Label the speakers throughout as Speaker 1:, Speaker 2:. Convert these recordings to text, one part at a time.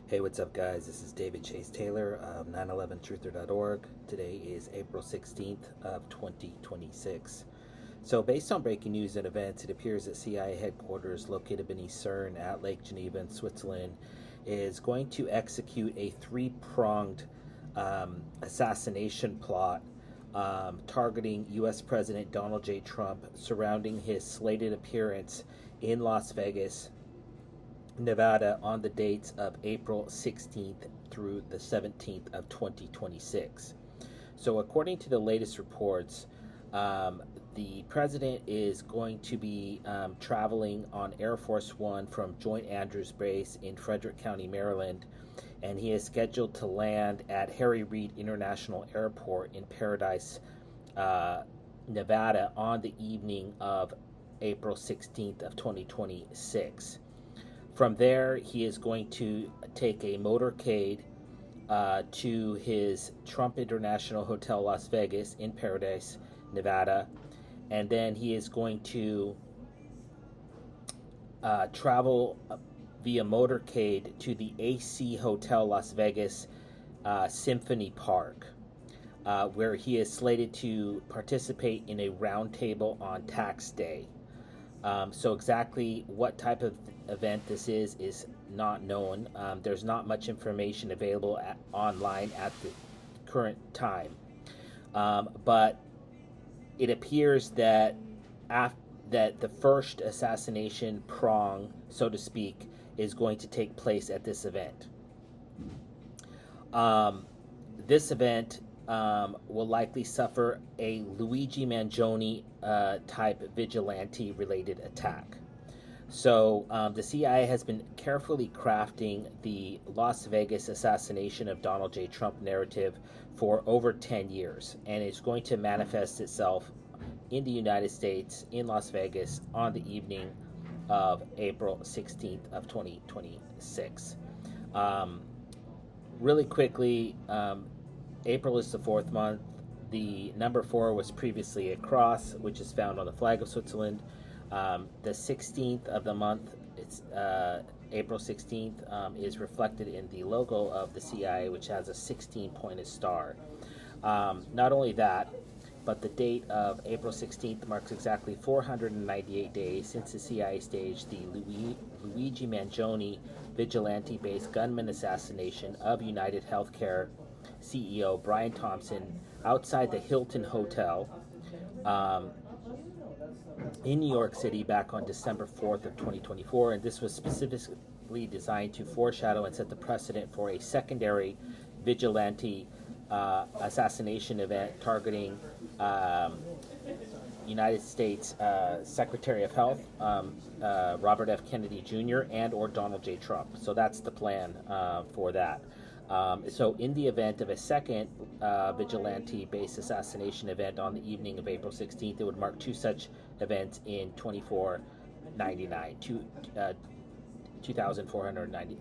Speaker 1: Hey, what's up, guys? This is David Chase Taylor of 911truther.org. Today is April 16th of 2026. So, based on breaking news and events, it appears that CIA headquarters located beneath CERN at Lake Geneva in Switzerland is going to execute a three-pronged assassination plot targeting U.S. President Donald J. Trump surrounding his slated appearance in Las Vegas, Nevada on the dates of April 16th through the 17th of 2026. So, according to the latest reports, the president is going to be traveling on Air Force One from Joint Andrews Base in Frederick County, Maryland, and he is scheduled to land at Harry Reid International Airport in Paradise, Nevada on the evening of April 16th of 2026. From there, he is going to take a motorcade to his Trump International Hotel Las Vegas in Paradise, Nevada, and then he is going to travel via motorcade to the AC Hotel Las Vegas Symphony Park, where he is slated to participate in a roundtable on tax day. So exactly what type of event this is not known. There's not much information available online at the current time, but it appears that that the first assassination prong, so to speak, is going to take place at this event. This event will likely suffer a Luigi Mangione type vigilante related attack. So the CIA has been carefully crafting the Las Vegas assassination of Donald J. Trump narrative for over 10 years, and it's going to manifest itself in the United States, in Las Vegas, on the evening of April 16th of 2026. Really quickly, April is the fourth month. The number 4 was previously a cross, which is found on the flag of Switzerland. The 16th of the month, it's April 16th, is reflected in the logo of the CIA, which has a 16-pointed star. Not only that, but the date of April 16th marks exactly 498 days since the CIA staged the Luigi Mangione vigilante-based gunman assassination of United Healthcare CEO Brian Thompson outside the Hilton Hotel in New York City back on December 4th of 2024, and this was specifically designed to foreshadow and set the precedent for a secondary vigilante assassination event targeting United States Secretary of Health Robert F. Kennedy Jr. and or Donald J. Trump. So that's the plan for that. So in the event of a second vigilante-based assassination event on the evening of April 16th, it would mark two such events in 2499, 2,490,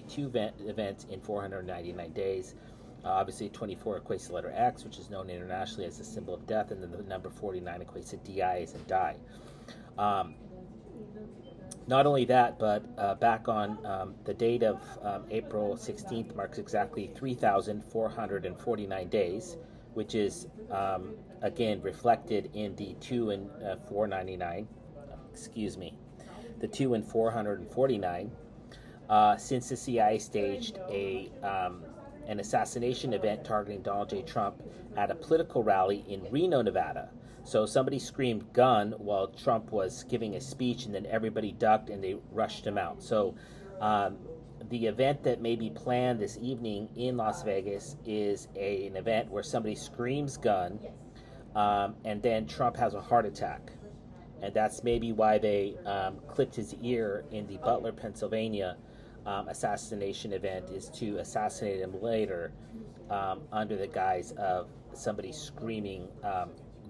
Speaker 1: two events in 499 days. Obviously, 24 equates to the letter X, which is known internationally as the symbol of death, and then the number 49 equates to DI as in die. Not only that, but back on the date of April 16th marks exactly 3,449 days, which is, again, reflected in the 2 and 499, the 2 and 449, since the CIA staged an assassination event targeting Donald J. Trump at a political rally in Reno, Nevada. So somebody screamed gun while Trump was giving a speech, and then everybody ducked and they rushed him out. So the event that may be planned this evening in Las Vegas is an event where somebody screams gun, and then Trump has a heart attack. And that's maybe why they clipped his ear in the Butler, Pennsylvania assassination event, is to assassinate him later under the guise of somebody screaming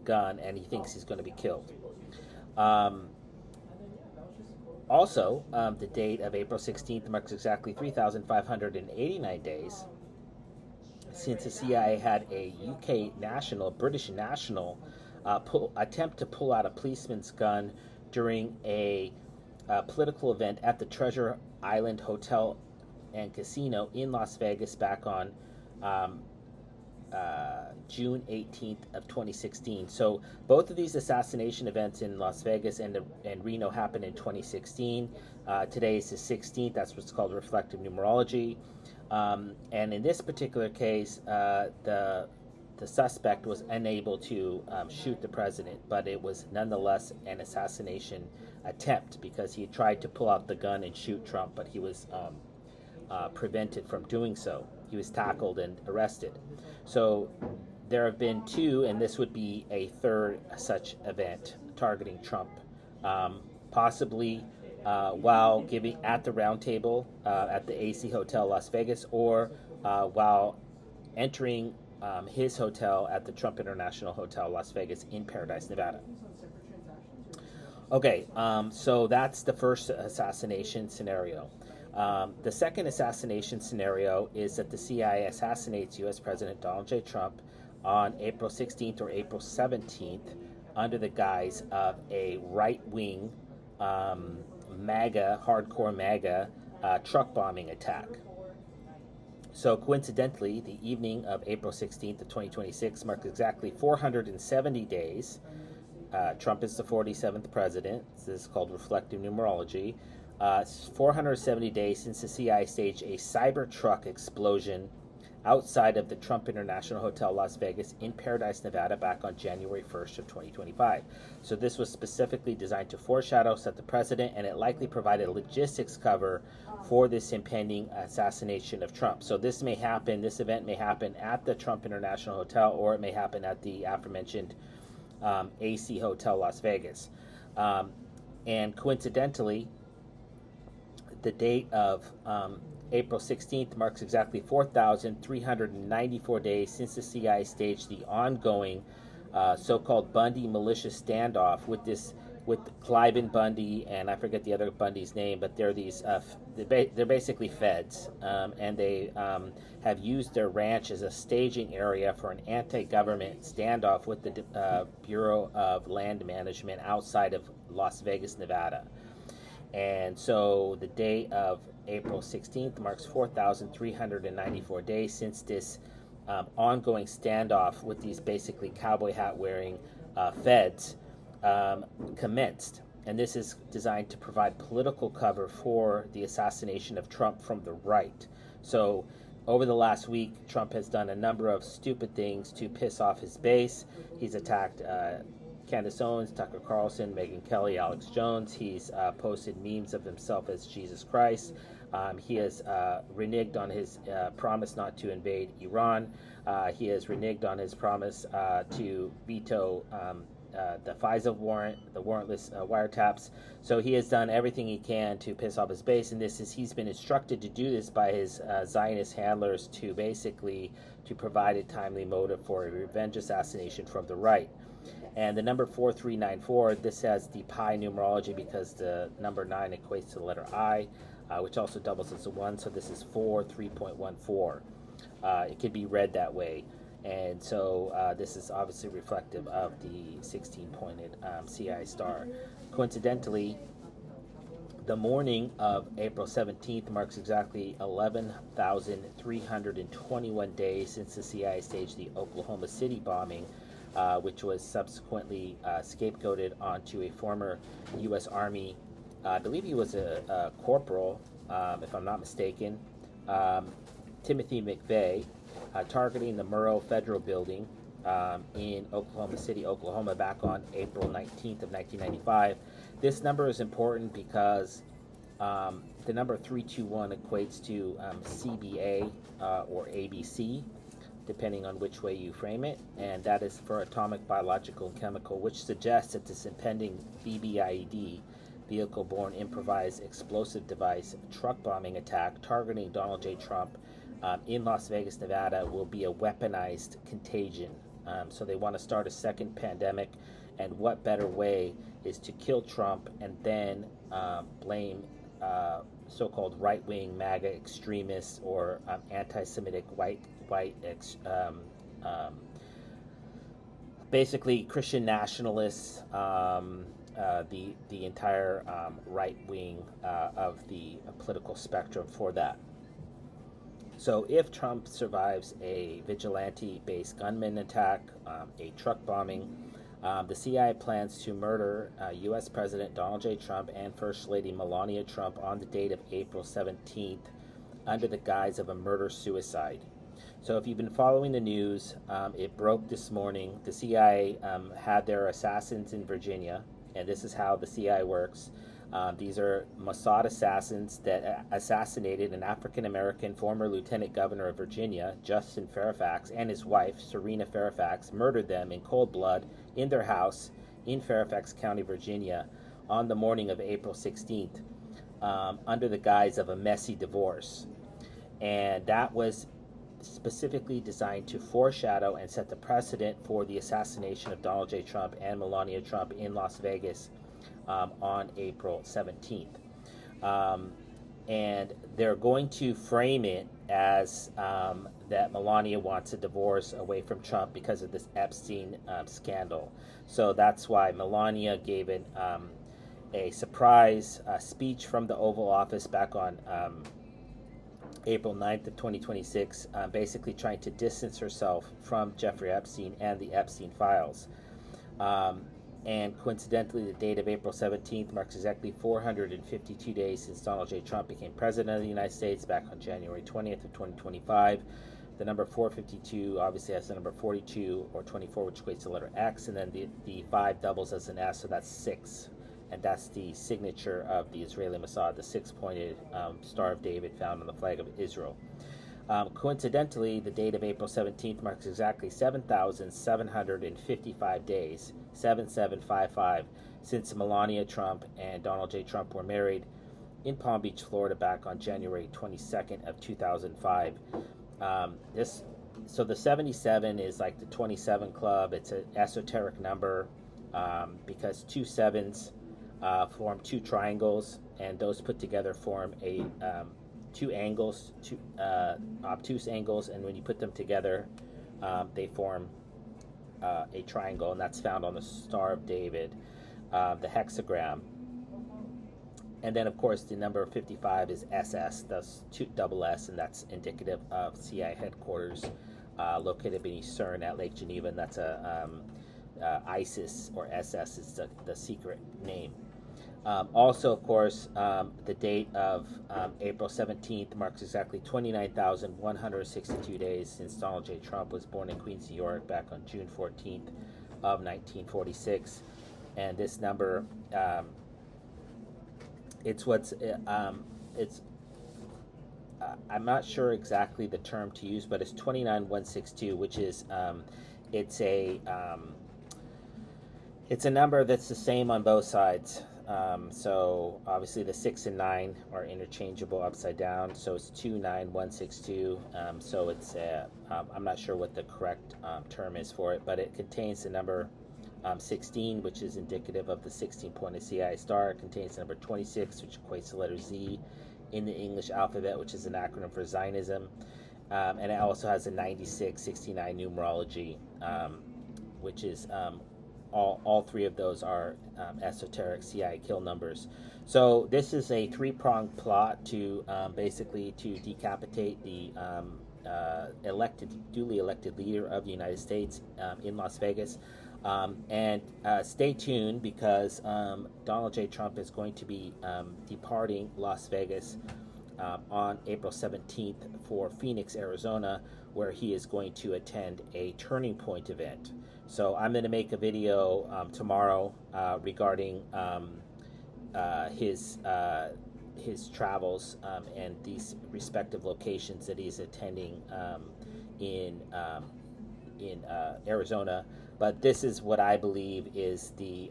Speaker 1: gun, and he thinks he's going to be killed. Also, the date of April 16th marks exactly 3,589 days since the CIA had a UK national, British national, attempt to pull out a policeman's gun during a political event at the Treasure Island Hotel and Casino in Las Vegas back on June 18th of 2016. So both of these assassination events in Las Vegas and Reno happened in 2016. Today is the 16th. That's what's called reflective numerology. And in this particular case, the suspect was unable to shoot the president, but it was nonetheless an assassination attempt because he tried to pull out the gun and shoot Trump, but he was prevented from doing so. He was tackled and arrested. So there have been two, and this would be a third such event targeting Trump, possibly while giving at the round table at the AC Hotel Las Vegas, or while entering his hotel at the Trump International Hotel Las Vegas in Paradise, Nevada. Okay, so that's the first assassination scenario. The second assassination scenario is that the CIA assassinates U.S. President Donald J. Trump on April 16th or April 17th under the guise of a right-wing MAGA, hardcore MAGA truck bombing attack. So coincidentally, the evening of April 16th of 2026 marks exactly 470 days. Trump is the 47th president. This is called reflective numerology. 470 days since the CIA staged a Cybertruck explosion outside of the Trump International Hotel Las Vegas in Paradise, Nevada back on January 1st of 2025. So this was specifically designed to foreshadow, set the precedent, and it likely provided logistics cover for this impending assassination of Trump. So this event may happen at the Trump International Hotel, or it may happen at the aforementioned AC Hotel Las Vegas. And coincidentally, the date of April 16th marks exactly 4,394 days since the CIA staged the ongoing so-called Bundy malicious standoff with Cliven Bundy, and I forget the other Bundy's name, but they're these they're basically feds, and they have used their ranch as a staging area for an anti-government standoff with the Bureau of Land Management outside of Las Vegas, Nevada. And so the day of April 16th marks 4,394 days since this ongoing standoff with these basically cowboy hat wearing feds commenced. And this is designed to provide political cover for the assassination of Trump from the right. So over the last week, Trump has done a number of stupid things to piss off his base. He's attacked Candace Owens, Tucker Carlson, Megyn Kelly, Alex Jones. He's posted memes of himself as Jesus Christ. He has reneged on his promise not to invade Iran. He has reneged on his promise to veto the FISA warrant, the warrantless wiretaps. So he has done everything he can to piss off his base, and he's been instructed to do this by his Zionist handlers to provide a timely motive for a revenge assassination from the right. And the number 4394, this has the pi numerology because the number 9 equates to the letter I, which also doubles as a 1, so this is 3.14. It could be read that way. And so this is obviously reflective of the 16-pointed CI star. Coincidentally, the morning of April 17th marks exactly 11,321 days since the CIA staged the Oklahoma City bombing, which was subsequently scapegoated onto a former U.S. Army, I believe he was a corporal, if I'm not mistaken, Timothy McVeigh, targeting the Murrah Federal Building in Oklahoma City, Oklahoma, back on April 19th of 1995. This number is important because the number 321 equates to CBA or ABC, depending on which way you frame it, and that is for atomic, biological, and chemical, which suggests that this impending VBIED, vehicle-borne improvised explosive device truck bombing attack targeting Donald J. Trump in Las Vegas, Nevada, will be a weaponized contagion. So they want to start a second pandemic, and what better way is to kill Trump and then blame so-called right-wing MAGA extremists or anti-Semitic basically Christian nationalists, the entire right wing of the political spectrum for that. So if Trump survives a vigilante-based gunman attack, a truck bombing, the CIA plans to murder U.S. President Donald J. Trump and First Lady Melania Trump on the date of April 17th under the guise of a murder-suicide. So if you've been following the news, it broke this morning. The CIA had their assassins in Virginia, and this is how the CIA works. These are Mossad assassins that assassinated an African-American former lieutenant governor of Virginia, Justin Fairfax, and his wife, Serena Fairfax, murdered them in cold blood in their house in Fairfax County, Virginia, on the morning of April 16th, under the guise of a messy divorce. And that was specifically designed to foreshadow and set the precedent for the assassination of Donald J. Trump and Melania Trump in Las Vegas on April 17th. And they're going to frame it as that Melania wants a divorce away from Trump because of this Epstein scandal. So that's why Melania gave a surprise speech from the Oval Office back on April 9th of 2026, basically trying to distance herself from Jeffrey Epstein and the Epstein files. And coincidentally, the date of April 17th marks exactly 452 days since Donald J. Trump became president of the United States back on January 20th of 2025. The number 452 obviously has the number 42 or 24, which equates to the letter X, and then the 5 doubles as an S, so that's 6. And that's the signature of the Israeli Mossad, the 6-pointed Star of David found on the flag of Israel. Coincidentally, the date of April 17th marks exactly 7,755 days, 7755, since Melania Trump and Donald J. Trump were married in Palm Beach, Florida, back on January 22nd of 2005. So the 77 is like the 27 club. It's an esoteric number because 2 sevens form 2 triangles, and those put together form a 2 angles, 2 obtuse angles, and when you put them together, they form a triangle, and that's found on the Star of David, the hexagram. And then, of course, the number 55 is SS, thus double S, and that's indicative of CIA headquarters located beneath CERN at Lake Geneva, and that's ISIS, or SS is the secret name. Also, of course, the date of April 17th marks exactly 29,162 days since Donald J. Trump was born in Queens, New York, back on June 14th of 1946. And this number, I'm not sure exactly the term to use, but it's 29162, which is, it's a number that's the same on both sides. So obviously the 6 and 9 are interchangeable upside down, so it's 29162. So it's I'm not sure what the correct term is for it, but it contains the number 16, which is indicative of the 16-pointed CIA star. It contains the number 26, which equates to the letter Z in the English alphabet, which is an acronym for Zionism, and it also has a 9669 numerology, which is all 3 of those are esoteric CIA kill numbers. So this is a 3-pronged plot to basically to decapitate the duly elected leader of the United States in Las Vegas. And stay tuned, because Donald J. Trump is going to be departing Las Vegas on April 17th for Phoenix, Arizona, where he is going to attend a Turning Point event. So I'm going to make a video tomorrow regarding his travels and these respective locations that he's attending in Arizona. But this is what I believe is the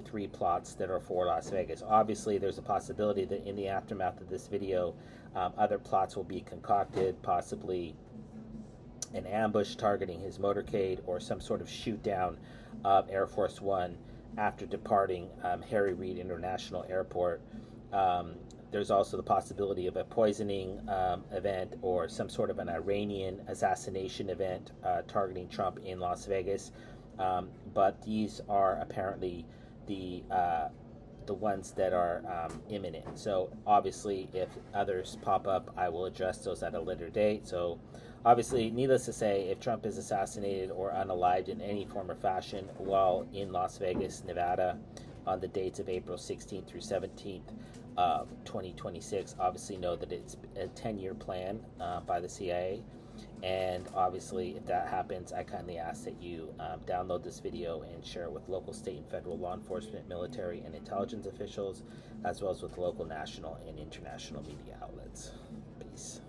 Speaker 1: 3 plots that are for Las Vegas. Obviously, there's a possibility that in the aftermath of this video, other plots will be concocted, possibly an ambush targeting his motorcade or some sort of shoot down of Air Force One after departing Harry Reid International Airport. There's also the possibility of a poisoning event or some sort of an Iranian assassination event targeting Trump in Las Vegas. But these are apparently the the ones that are imminent. So obviously, if others pop up, I will address those at a later date. So obviously, needless to say, if Trump is assassinated or unalived in any form or fashion while in Las Vegas, Nevada, on the dates of April 16th through 17th of 2026, obviously know that it's a 10-year plan by the CIA. And obviously, if that happens, I kindly ask that you download this video and share it with local, state, and federal law enforcement, military, and intelligence officials, as well as with local, national, and international media outlets. Peace.